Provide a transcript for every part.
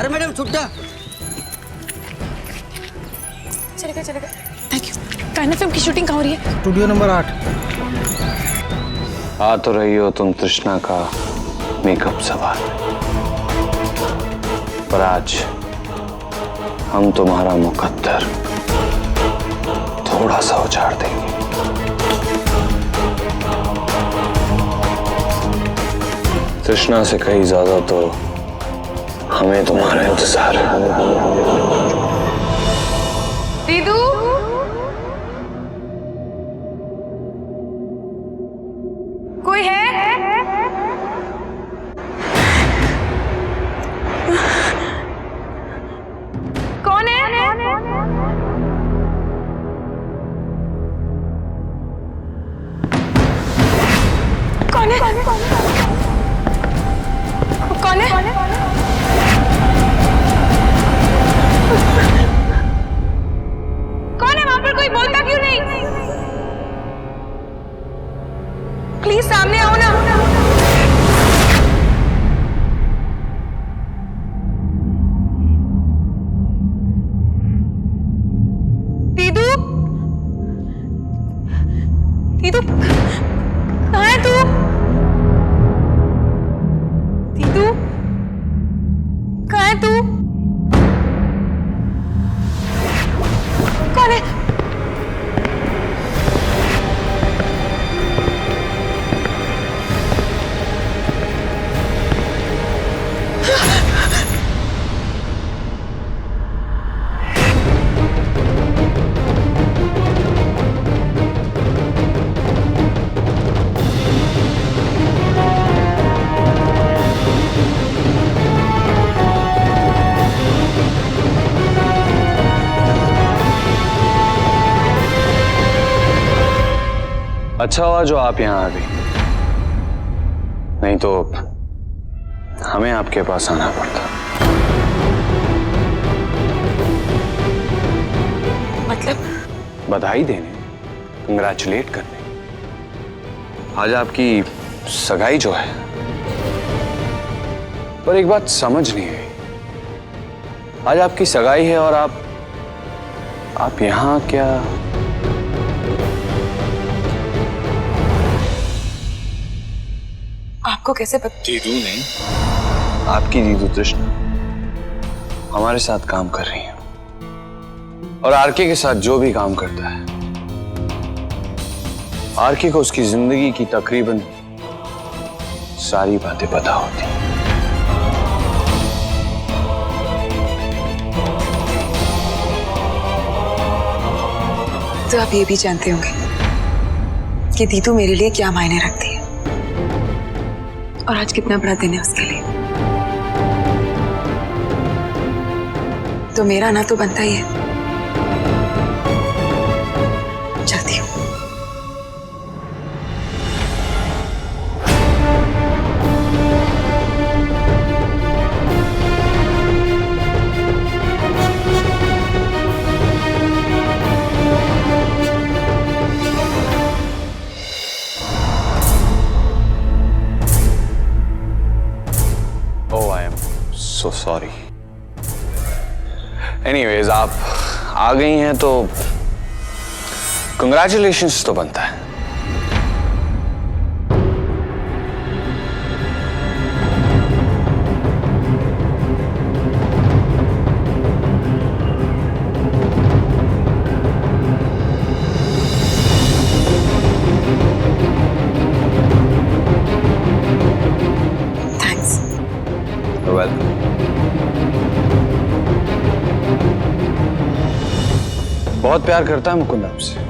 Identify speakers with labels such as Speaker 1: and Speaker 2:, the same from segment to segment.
Speaker 1: अरे मैडम छुट्टा।
Speaker 2: चलेगा चलेगा, थैंक यू। कान्हा फिल्म की शूटिंग कहाँ हो रही है?
Speaker 1: Studio number 8।
Speaker 3: आ तो रही हो तुम तृष्णा का मेकअप सवाल, पर आज हम तुम्हारा मुकद्दर थोड़ा सा उजाड़ देंगे। तृष्णा से कहीं ज्यादा तो हमें तुम्हारा इंतजार है।
Speaker 2: दीदू, कोई है? कौन है? कौन है? कौन है? कौन है? वहां पर कोई बोलता क्यों नहीं? प्लीज सामने आओ ना। दीदू, दीदू, कहाँ है तू? दीदू, कहाँ है तू? कौन है?
Speaker 3: अच्छा हुआ जो आप यहाँ आ गई, नहीं तो हमें आपके पास आना पड़ता।
Speaker 2: मतलब?
Speaker 3: बधाई देने, कंग्रेचुलेट करने। आज आपकी सगाई जो है, पर एक बात समझ नहीं आई। आज आपकी सगाई है और आप यहाँ क्या?
Speaker 2: आपको कैसे पता?
Speaker 3: दीदू ने, आपकी दीदू तृष्णा हमारे साथ काम कर रही है और आरके के साथ जो भी काम करता है, आरके को उसकी जिंदगी की तकरीबन सारी बातें पता होती हैं।
Speaker 2: तो आप ये भी जानते होंगे कि दीदू मेरे लिए क्या मायने रखती है और आज कितना बड़ा दिन है उसके लिए। तो मेरा ना तो बनता ही है। चलती हूँ।
Speaker 3: So sorry. Anyways, आप आ गई हैं तो congratulations तो बनता है।
Speaker 2: थैंक्स।
Speaker 3: You're welcome. बहुत प्यार करता है मुकुंद आपसे।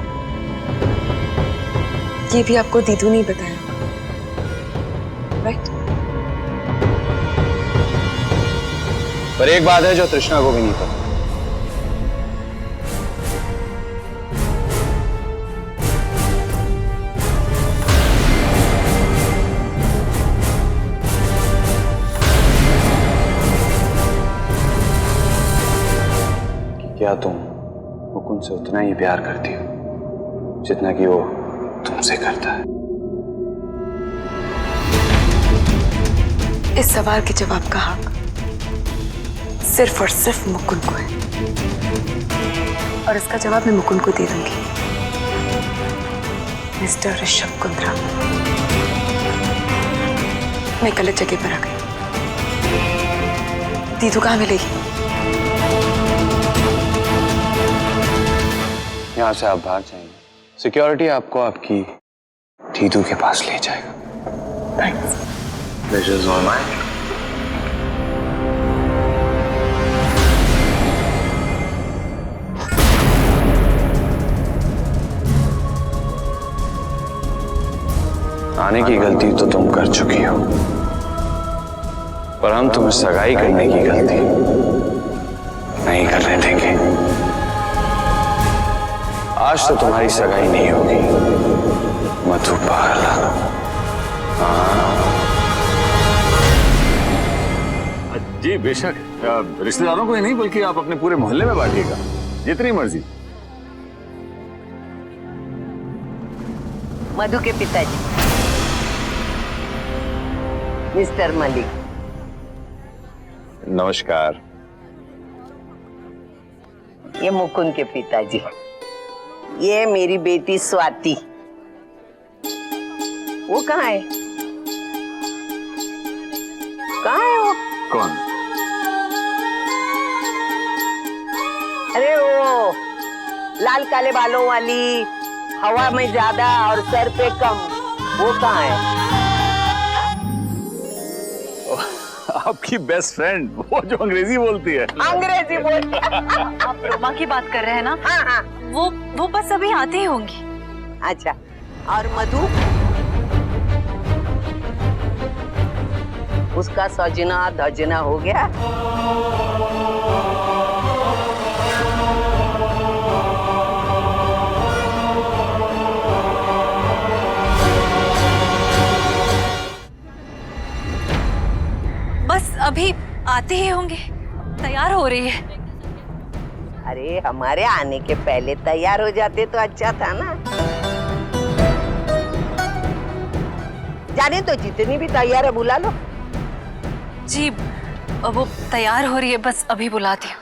Speaker 2: ये भी आपको दीदू ने बताया, राइट?
Speaker 3: पर एक बात है जो तृष्णा को भी नहीं पता। क्या तुम मुकुंद से उतना ही प्यार करती हो जितना कि वो तुमसे करता है?
Speaker 2: इस सवाल के जवाब का हक सिर्फ और सिर्फ मुकुंद को है, और इसका जवाब मैं मुकुंद को दे दूंगी। मिस्टर ऋषभ कुंद्रा, मैं गलत जगह पर आ गई। दीदू कहाँ मिलेगी?
Speaker 3: यहाँ से आप बाहर जाएंगे, सिक्योरिटी आपको आपकी दीदू के पास ले जाएगा।
Speaker 2: थैंक्स।
Speaker 3: Pleasure's all mine. आने की गलती तो तुम कर चुकी हो, पर हम तुम्हें सगाई करने की गलती नहीं करने देंगे। आज तो तुम्हारी सगाई नहीं होगी मधु पागला।
Speaker 1: जी बेशक, रिश्तेदारों को ही नहीं बल्कि आप अपने पूरे मोहल्ले में बांटिएगा, जितनी मर्जी।
Speaker 4: मधु के पिताजी मिस्टर मलिक।
Speaker 1: नमस्कार।
Speaker 4: ये मुकुंद के पिताजी, ये मेरी बेटी स्वाति। वो कहाँ है? कहाँ है वो?
Speaker 1: कौन?
Speaker 4: अरे वो लाल काले बालों वाली, हवा में ज्यादा और सर पे कम, वो कहाँ है?
Speaker 1: आपकी बेस्ट फ्रेंड, वो जो अंग्रेजी बोलती है।
Speaker 4: अंग्रेजी बोलती है।
Speaker 5: आप रोमा की बात कर रहे हैं ना?
Speaker 4: हाँ हाँ।
Speaker 5: वो बस अभी आते ही होंगी।
Speaker 4: अच्छा, और मधु? उसका सजना धजना हो गया?
Speaker 5: बस अभी आते ही होंगे, तैयार हो रही है।
Speaker 4: अरे हमारे आने के पहले तैयार हो जाते तो अच्छा था ना। जाने तो जितनी भी तैयार है बुला लो।
Speaker 5: जी वो तैयार हो रही है, बस अभी बुलाती हूँ।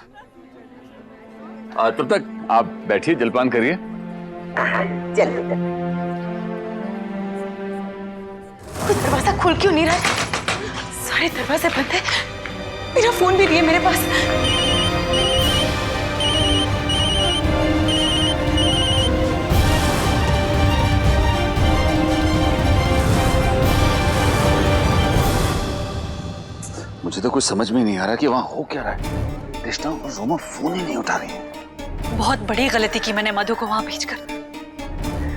Speaker 1: तब तक आप बैठिए, जलपान करिए।
Speaker 4: चल
Speaker 2: कुछ दरवाजा खुल क्यों नहीं रहा? सारे दरवाजे बंद है, मेरा फोन भी नहीं है मेरे पास।
Speaker 1: मुझे तो कुछ समझ में नहीं आ रहा कि वहाँ हो क्या रहा है। कृष्णा और रोमा फोन ही नहीं उठा रही है।
Speaker 5: बहुत बड़ी गलती की मैंने मधु को वहां भेजकर।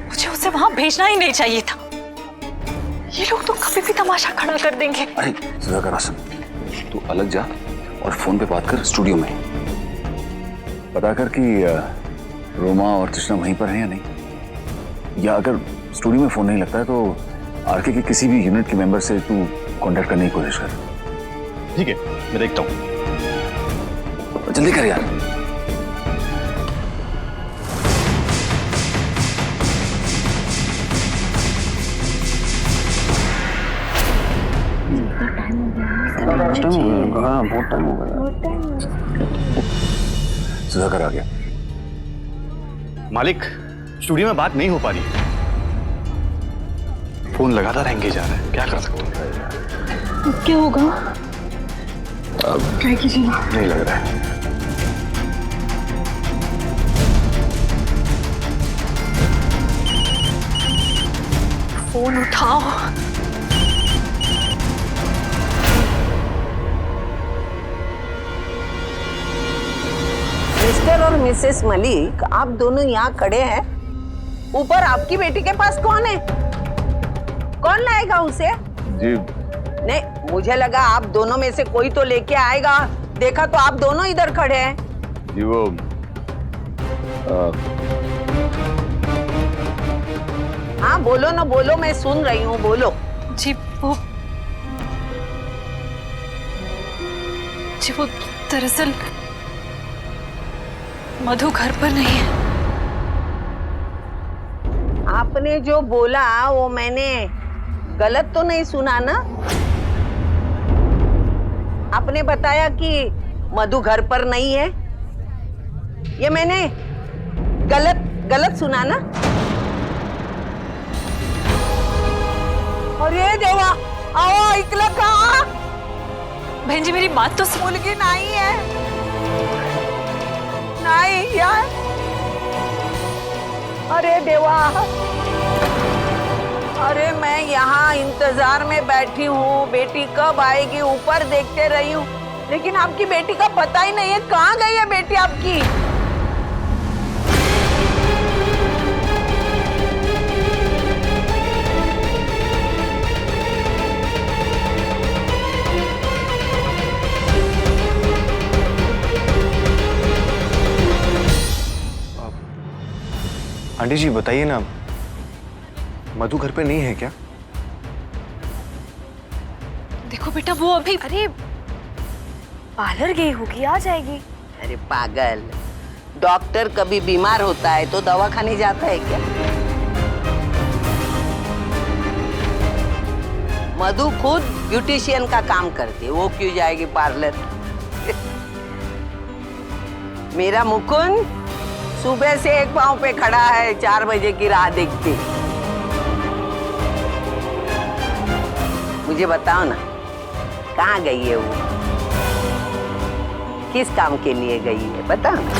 Speaker 5: मुझे उसे वहां भेजना ही नहीं चाहिए था। ये लोग तो कभी भी तमाशा खड़ा कर देंगे।
Speaker 1: अरे सुधाकर आसन, तू अलग जा और फोन पे बात कर स्टूडियो में। पता कर कि रोमा और कृष्णा वहीं पर है या नहीं, या अगर स्टूडियो में फोन नहीं लगता है तो आरके के किसी भी यूनिट के मेंबर से तू कांटेक्ट करने की कोशिश कर। ठीक है, मैं देखता हूँ। जल्दी कर यार। सुधाकर आ गया।
Speaker 6: मालिक, स्टूडियो में बात नहीं हो पा रही। फोन लगातार एंगेज आ रहा है, क्या कर सकते हो?
Speaker 5: क्या होगा?
Speaker 6: ट्राई कीजिए ना। नहीं लग रहा है।
Speaker 5: फोन उठाओ।
Speaker 4: मिस्टर और मिसेस मलिक, आप दोनों यहाँ खड़े हैं। ऊपर आपकी बेटी के पास कौन है? कौन लाएगा उसे?
Speaker 1: जी
Speaker 4: नहीं, मुझे लगा आप दोनों में से कोई तो लेके आएगा। देखा तो आप दोनों इधर खड़े हैं।
Speaker 1: जी वो
Speaker 4: हाँ बोलो ना, बोलो, मैं सुन रही हूँ, बोलो।
Speaker 5: जी वो दरअसल मधु घर पर नहीं है।
Speaker 4: आपने जो बोला वो मैंने गलत तो नहीं सुना ना? आपने बताया कि मधु घर पर नहीं है? ये मैंने गलत सुना ना? अरे देवा, आओ ऐकलं का?
Speaker 5: बहन जी मेरी बात तो सुन।
Speaker 4: मुलगी नाही है, नहीं यार। अरे देवा, अरे मैं यहाँ इंतजार में बैठी हूँ, बेटी कब आएगी ऊपर देखते रही हूँ, लेकिन आपकी बेटी का पता ही नहीं है। कहाँ गई है बेटी आपकी?
Speaker 6: आंटी जी बताइए ना, मधु घर पे नहीं है क्या?
Speaker 5: देखो बेटा वो अभी
Speaker 7: अरे पार्लर गई होगी, आ जाएगी।
Speaker 4: अरे पागल, डॉक्टर कभी बीमार होता है तो दवा खाने जाता है क्या? मधु खुद ब्यूटिशियन का काम करती है, वो क्यों जाएगी पार्लर? मेरा मुकुंद सुबह से एक पांव पे खड़ा है, 4 बजे की राह देखते। मुझे बताओ ना, कहाँ गई है वो? किस काम के लिए गई है, बताओ ना।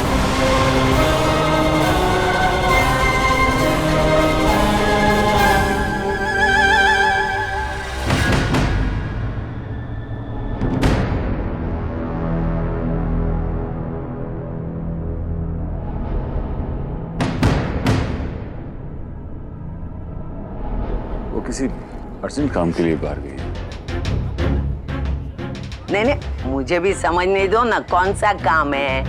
Speaker 1: वो किसी अर्जेंट काम के लिए बाहर गई है।
Speaker 4: नहीं, मुझे भी समझने दो ना, कौन सा काम है?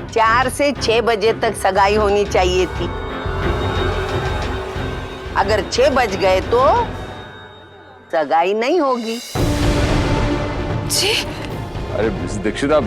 Speaker 4: 4 से 6 बजे तक सगाई होनी चाहिए थी। अगर 6 बज गए तो सगाई नहीं होगी।
Speaker 5: जी
Speaker 1: अरे मिस दीक्षित, आप